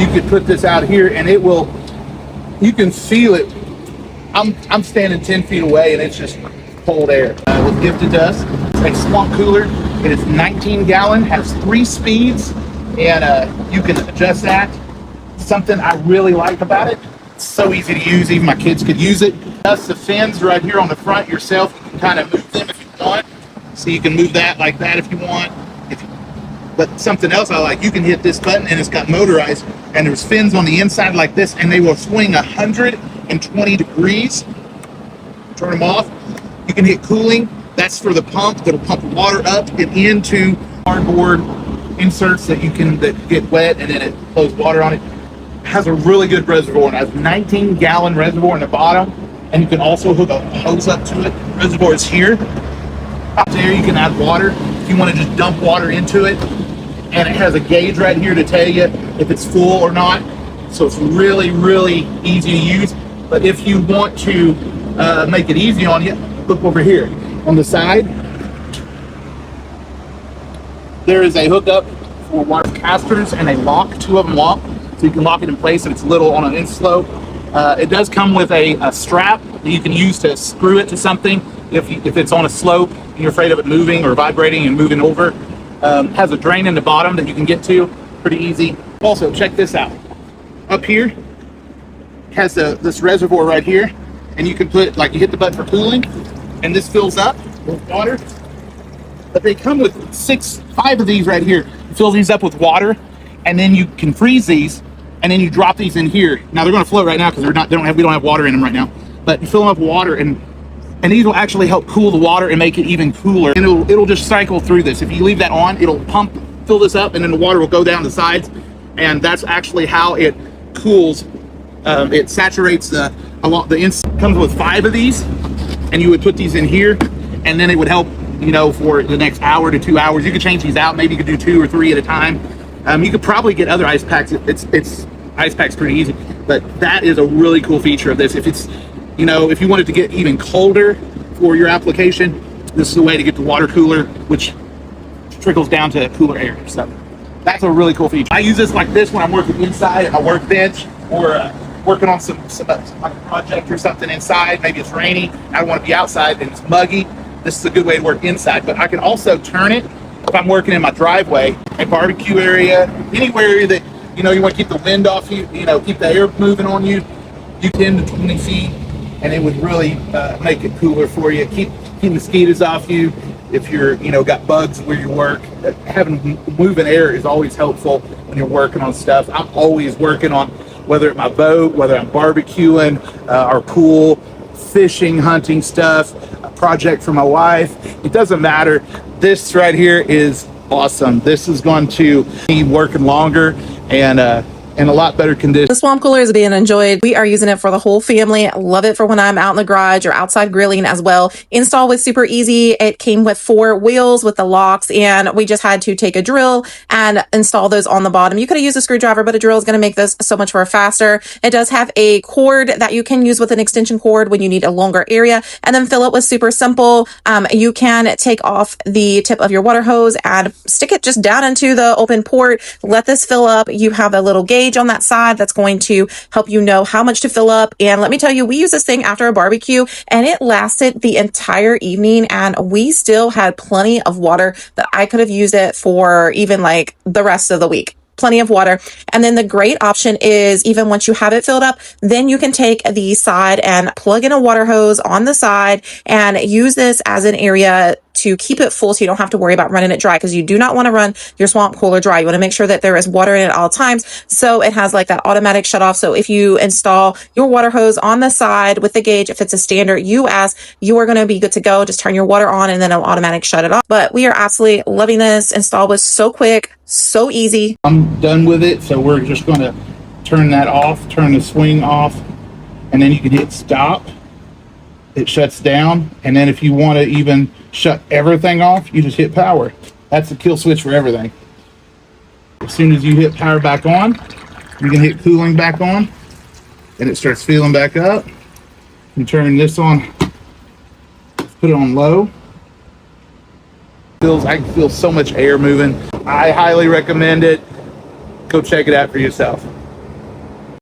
You could put this out here and it will, you can feel it. I'm standing 10 feet away and it's just cold air. With gifted to us, it's a swamp cooler. It is 19 gallon, has 3 speeds, and you can adjust that. Something I really like about it, it's so easy to use, even my kids could use it. That's the fins right here on the front yourself. You can kind of move them if you want. So you can move that like that if you want. But something else I like, you can hit this button and it's got motorized, and there's fins on the inside like this, and they will swing 120 degrees. Turn them off. You can hit cooling. That's for the pump that'll pump water up and into cardboard inserts that get wet, and then it flows water on it. It has a really good reservoir, and it has 19 gallon reservoir in the bottom, and you can also hook a hose up to it. The reservoir is here. Up there you can add water if you want to just dump water into it, and it has a gauge right here to tell you if it's full or not. So it's really, really easy to use. But if you want to make it easy on you, look over here on the side. There is a hookup for water casters and a lock. 2 of them lock, so you can lock it in place if it's little on an in slope. It does come with a strap that you can use to screw it to something if it's on a slope and you're afraid of it moving or vibrating and moving over. Has a drain in the bottom that you can get to, pretty easy. Also, check this out. Up here has this reservoir right here, and you can put, like, you hit the button for cooling, and this fills up with water. But they come with 5 of these right here. You fill these up with water, and then you can freeze these, and then you drop these in here. Now they're going to float right now because we don't have water in them right now. But you fill them up with water, and these will actually help cool the water and make it even cooler. And it'll just cycle through this. If you leave that on, it'll fill this up, and then the water will go down the sides, and that's actually how it cools. It saturates comes with 5 of these, and you would put these in here, and then it would help, for the next hour to 2 hours. You could change these out. Maybe you could do 2 or 3 at a time. You could probably get other ice packs. It's ice packs pretty easy, but that is a really cool feature of this. If it's, if you wanted to get even colder for your application, this is the way to get the water cooler, which trickles down to cooler air. So that's a really cool feature. I use this like this when I'm working inside at my workbench, or working on some like a project or something inside. Maybe it's rainy, I don't want to be outside and it's muggy. This is a good way to work inside. But I can also turn it if I'm working in my driveway, a barbecue area, anywhere that you want to keep the wind off you, keep the air moving on you. You 10 to 20 feet, and it would really make it cooler for you. Keep mosquitoes off you. If you're got bugs where you work, having moving air is always helpful when you're working on stuff. I'm always working on, whether at my boat, whether I'm barbecuing, our pool, fishing, hunting stuff, a project for my wife. It doesn't matter. This right here is awesome. This is going to be working longer and in a lot better condition. The swamp cooler is being enjoyed. We are using it for the whole family. I love it for when I'm out in the garage or outside grilling as well. Install was super easy. It came with 4 wheels with the locks, and we just had to take a drill and install those on the bottom. You could have used a screwdriver, but a drill is going to make this so much more faster. It does have a cord that you can use with an extension cord when you need a longer area, and then fill it was super simple. You can take off the tip of your water hose and stick it just down into the open port. Let this fill up. You have a little gauge on that side that's going to help you know how much to fill up. And let me tell you, we used this thing after a barbecue, and it lasted the entire evening, and we still had plenty of water that I could have used it for even like the rest of the week. Plenty of water. And then the great option is, even once you have it filled up, then you can take the side and plug in a water hose on the side and use this as an area to keep it full, so you don't have to worry about running it dry, because you do not want to run your swamp cooler dry. You want to make sure that there is water in it at all times. So it has like that automatic shut off. So if you install your water hose on the side with the gauge, if it's a standard US, you are going to be good to go. Just turn your water on and then it'll automatic shut it off. But we are absolutely loving this. Install was so quick, so easy. I'm done with it. So we're just going to turn that off, turn the swing off, and then you can hit stop. It shuts down, and then if you want to even shut everything off, you just hit power. That's the kill switch for everything. As soon as you hit power back on, you can hit cooling back on, and it starts filling back up. You turn this on, put it on low. I can feel so much air moving. I highly recommend it. Go check it out for yourself.